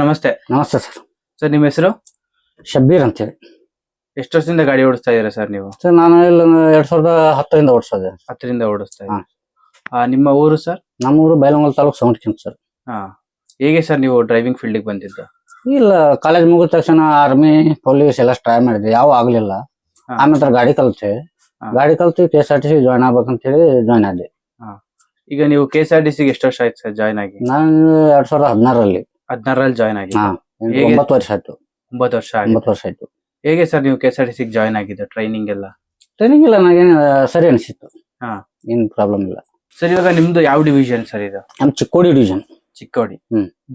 ನಮಸ್ತೆ. ನಮಸ್ತೆ sir. Sir ನಿಮ್ಮ ಹೆಸರು? ಶಬ್ಬೀರ್ ಅಂತೇಳಿ. ಎಷ್ಟು ವರ್ಷದಿಂದ ಗಾಡಿ ಓಡಿಸ್ತಾ ಇದ್ದೀರಾ ಸರ್ ನೀವು? ಸರ್ ನಾನು ಇಲ್ಲಿ 2010ರಿಂದ ಓಡಿಸೋದೆ. 10ರಿಂದ ಓಡಿಸ್ತಾ ಇದ್ದೀರಾ. ನಿಮ್ಮ ಊರು ಸರ್? ನಮ್ಮ ಊರು ಬೈಲಹೊಂಗಲ ತಾಲೂಕು ಸೌಂಡ್ಕಿಂತ ಸರ್. ಹೇಗೆ ಸರ್ ನೀವು ಡ್ರೈವಿಂಗ್ ಫೀಲ್ಡಿಗೆ ಬಂದಿದ್ದು? ಇಲ್ಲ, ಕಾಲೇಜ್ ಮುಗಿದ ತಕ್ಷಣ ಆರ್ಮಿ ಪೊಲೀಸ್ ಎಲ್ಲ ಟ್ರೈ ಮಾಡಿದೆ, ಯಾವ ಆಗ್ಲಿಲ್ಲ. ಆಮೇಲೆ ಗಾಡಿ ಕಲ್ತೆ. ಗಾಡಿ ಕಲ್ತು KSRTC ಜಾಯ್ನ್ ಆಗ್ಬೇಕಂತ ಹೇಳಿ ಜಾಯ್ನ್ ಆದೆ. ಈಗ ನೀವು KSRTC ಎಷ್ಟು ವರ್ಷ ಆಯ್ತು ಸರ್ ಜಾಯ್ನ್ ಆಗಿ? ನಾನು 2016ರಲ್ಲಿ 16ರಲ್ಲಿ ಜಾಯ್ನ್ ಆಗಿ 9 ವರ್ಷ ಆಯ್ತು. 9 ವರ್ಷ 9 ವರ್ಷ ಆಯ್ತು. ಹೇಗೆ ಸರ್ ನೀವು KSRTC ಜಾಯ್ನ್ ಆಗಿದ್ದು? ಟ್ರೈನಿಂಗ್ ಎಲ್ಲ ನನಗೇನು ಸರಿ ಅನಿಸಿತ್ತು, ಏನ್ ಪ್ರಾಬ್ಲಮ್ ಇಲ್ಲ. ಸರ್ ಇವಾಗ ನಿಮ್ದು ಯಾವ ಡಿವಿಷನ್ ಸರ್ ಇದು? ನಮ್ Chikkodi division. Chikkodi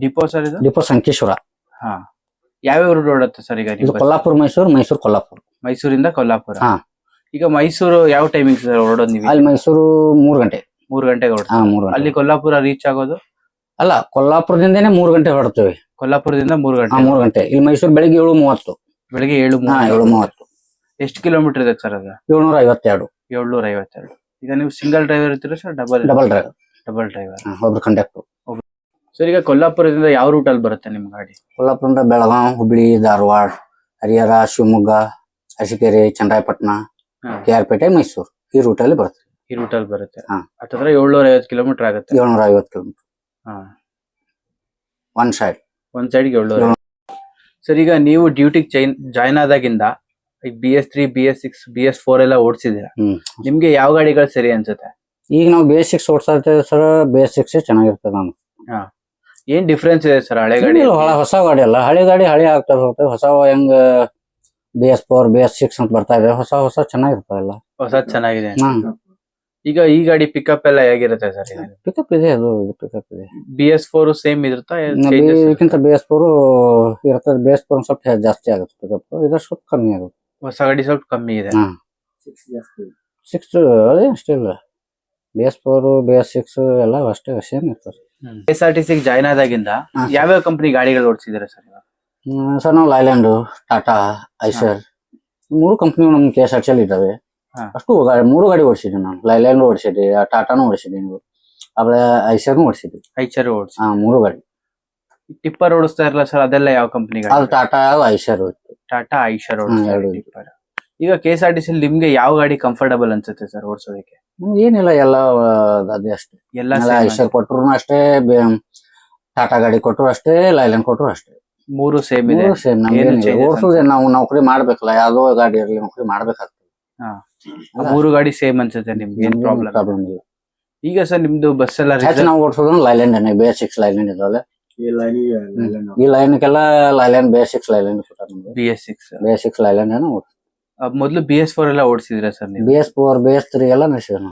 depot sir ಇದು? ಡಿಪೋ ಸಂಕೇಶ್ವರ. ಯಾವ್ಯಾವ ರೂಟ್ ಓಡುತ್ತೆ ಸರ್ ಈಗ? ಇದು ಕೊಲ್ಲಾಪುರ ಮೈಸೂರು, ಮೈಸೂರು ಕೊಲ್ಲಾಪುರ. ಮೈಸೂರಿಂದ ಕೊಲ್ಲಾಪುರ. ಈಗ ಮೈಸೂರು ಯಾವ ಟೈಮಿಂಗ್ ಸರ್ ಹೊರಡೋದು ನೀವು? ಅಲ್ಲಿ ಮೈಸೂರು 3 ಗಂಟೆ. 3 ಗಂಟೆಗೆ ಹೊರಡ್ತೀವಿ. ಅಲ್ಲಿ ಕೊಲ್ಲಾಪುರ ರೀಚ್ ಆಗೋದು? ಅಲ್ಲ, ಕೊಲ್ಲಾಪುರದಿಂದನೇ 3 ಗಂಟೆ ಹೊರಡ್ತೇವೆ. ಕೊಲ್ಲಾಪುರದಿಂದ 3 ಗಂಟೆ? 3 ಗಂಟೆ. ಇಲ್ಲಿ ಮೈಸೂರು ಬೆಳಿಗ್ಗೆ 7:30. ಬೆಳಿಗ್ಗೆ 7:30. ಎಷ್ಟು ಕಿಲೋಮೀಟರ್ ಇದೆ ಸರ್ ಅದು? 752. 752. ಈಗ ನೀವು ಸಿಂಗಲ್ ಡ್ರೈವರ್ ಇರ್ತೀರಾ sir? Double driver. Double driver. ಒಬ್ರು ಕಂಡಕ್ಟರ್. ಸರ್ ಈಗ ಕೊಲ್ಲಾಪುರದಿಂದ ಯಾವ ರೂಟ್ ಅಲ್ಲಿ ಬರುತ್ತೆ ನಿಮ್ ಗಾಡಿ? ಕೊಲ್ಲಾಪುರದಿಂದ ಬೆಳಗಾಂ, ಹುಬ್ಳಿ, ಧಾರವಾಡ, ಹರಿಹರ, ಶಿವಮೊಗ್ಗ, ಅರಸೀಕೆರೆ, ಚನ್ನರಾಯಪಟ್ಟಣ, KR ಪೇಟೆ, ಮೈಸೂರು, ಈ ರೂಟ್ ಅಲ್ಲಿ ಬರುತ್ತೆ. ಈ ರೂಟ್ ಅಲ್ಲಿ ಬರುತ್ತೆ. ಹತ್ತತ್ರ 750 ಕಿಲೋಮೀಟರ್ ಆಗುತ್ತೆ. 750 ಕಿಲೋಮೀಟರ್. One side. ಒಂದ್ ಸೈಡ್ಗೆ 700. ಸರ್ ಈಗ ನೀವು ಡ್ಯೂಟಿಗೆ ಜಾಯ್ನ್ ಆದಾಗಿಂದ ಈಗ BS3, BS6, BS4 ಎಲ್ಲ ಓಡಿಸಿದೀರಾ. ನಿಮ್ಗೆ ಯಾವ ಗಾಡಿಗಳು ಸರಿ ಅನ್ಸುತ್ತೆ? ಈಗ ನಾವು BS6 ಓಡಿಸ್ತಾ ಇರ್ತೇವೆ ಸರ್. BS6 ಚೆನ್ನಾಗಿರ್ತದೆ. ನಾನು ಏನ್ ಡಿಫ್ರೆನ್ಸ್ ಇದೆ ಸರ್? ಹಳೆ ಗಾಡಿ ಹೊಸ ಗಾಡಿ ಅಲ್ಲ, ಹಳೆ ಗಾಡಿ ಹಳೆ ಆಗ್ತಾ ಹೋಗ್ತೇವೆ. ಹೊಸ ಹೆಂಗ BS4, BS6 ಅಂತ ಬರ್ತಾ ಇದೆ. ಹೊಸ ಚೆನ್ನಾಗಿರ್ತಾವಲ್ಲ. ಹೊಸ ಚೆನ್ನಾಗಿದೆ. ಈಗ ಈ ಗಾಡಿ ಪಿಕಪ್ ಎಲ್ಲ ಹೇಗಿರುತ್ತೆ ಸರ್? ಪಿಕಪ್ ಇದೆ, ಅದು ಪಿಕಪ್ ಇದೆ. BS4 ಸೇಮ್ ಇರುತ್ತಾ? ಇದಕ್ಕಿಂತ BS4 ಇರ್ತದೆ. BS4 ಸ್ವಲ್ಪ ಜಾಸ್ತಿ ಆಗುತ್ತೆ ಪಿಕಪ್, ಇದು ಸ್ವಲ್ಪ ಕಮ್ಮಿ ಆಗುತ್ತೆ. ಹೊಸ ಗಾಡಿ ಸ್ವಲ್ಪ ಕಮ್ಮಿ ಇದೆ. 6 ಅದೇ ಅಷ್ಟಿಲ್ಲ. BS4, BS6 ಎಲ್ಲ ಅಷ್ಟೇ ಸೇಮ್ ಇರ್ತದೆ. KSRTC ಜಾಯ್ನ್ ಆದಾಗಿಂದ ಯಾವ್ಯಾವ ಕಂಪನಿ ಗಾಡಿಗಳು ಓಡಿಸಿದಾರೆ ಸರ್? ಸರ್ ನಾವು ಲೈಲ್ಯಾಂಡ್, ಟಾಟಾ, ಐಸರ್, 3 ಕಂಪನಿ ನಮ್ KSRTC ಅಲ್ಲಿ ಇದ್ದಾವೆ. ಅಷ್ಟು 3 ಗಾಡಿ ಓಡಿಸಿದ್ವಿ ನಾನು. ಲೈಲ್ಯಾಂಡ್ ಓಡಿಸಿದ್ವಿ, ಟಾಟಾನು ಓಡಿಸಿದ್ವಿ, ಆಮೇಲೆ ಐಸರ್ನು ಓಡಿಸಿದ್ವಿ. 3 ಗಾಡಿ. ಟಿಪ್ಪರ್ ಓಡಿಸ್ತಾ ಇರಲ್ಲ ಸರ್, ಅದೆಲ್ಲ ಯಾವ ಕಂಪನಿ? ಅದು ಟಾಟಾ, ಐಸರ್. ಟಾಟಾ, ಐಸರ್ ಓಡಿಸ್ತಾರೆ. ಈಗ KSRTC ನಿಮ್ಗೆ ಯಾವ ಗಾಡಿ ಕಂಫರ್ಟಬಲ್ ಅನ್ಸುತ್ತೆ ಸರ್ ಓಡಿಸೋದಕ್ಕೆ? ಏನಿಲ್ಲ, ಎಲ್ಲ ಅದೇ ಅಷ್ಟೇ. ಎಲ್ಲ ಐಸರ್ ಕೊಟ್ರು ಅಷ್ಟೇ, ಟಾಟಾ ಗಾಡಿ ಕೊಟ್ರು ಅಷ್ಟೇ, ಲೈಲ್ಯಾಂಡ್ ಕೊಟ್ರು ಅಷ್ಟೇ. 3 ಸೇಮ್ ಇದೆ. ಓಡಿಸೋದೇ ನಾವು ನೌಕರಿ ಮಾಡ್ಬೇಕಲ್ಲ, ಯಾವ್ದೋ ಗಾಡಿ ಇರಲಿ ನೌಕರಿ ಮಾಡ್ಬೇಕಾಗ್ತದೆ. 3 ಗಾಡಿ ಸೇಮ್ ಅನ್ಸುತ್ತೆ ನಿಮ್ಗೆ? ಏನ್ ಪ್ರಾಬ್ಲಮ್ ಇಲ್ಲ. ಈಗ ಸರ್ ನಿಮ್ದು ಬಸ್ ಎಲ್ಲ ನಾವು ಓಡಿಸೋದು ಲೈಲ್ಯಾಂಡ್, BS6 ಲೈಲ್ಯಾಂಡ್ ಇದಾವೆ. ಈ ಲೈನ್ಗೆಲ್ಲ Leyland, BS6 Leyland BS6 Leyland. ಮೊದ್ಲು BS4 ಎಲ್ಲ ಓಡಿಸಿದ್ರ ಸರ್ ನೀವು? BS4, BS3 ಎಲ್ಲ ನಡೆಸಿದ್ರು.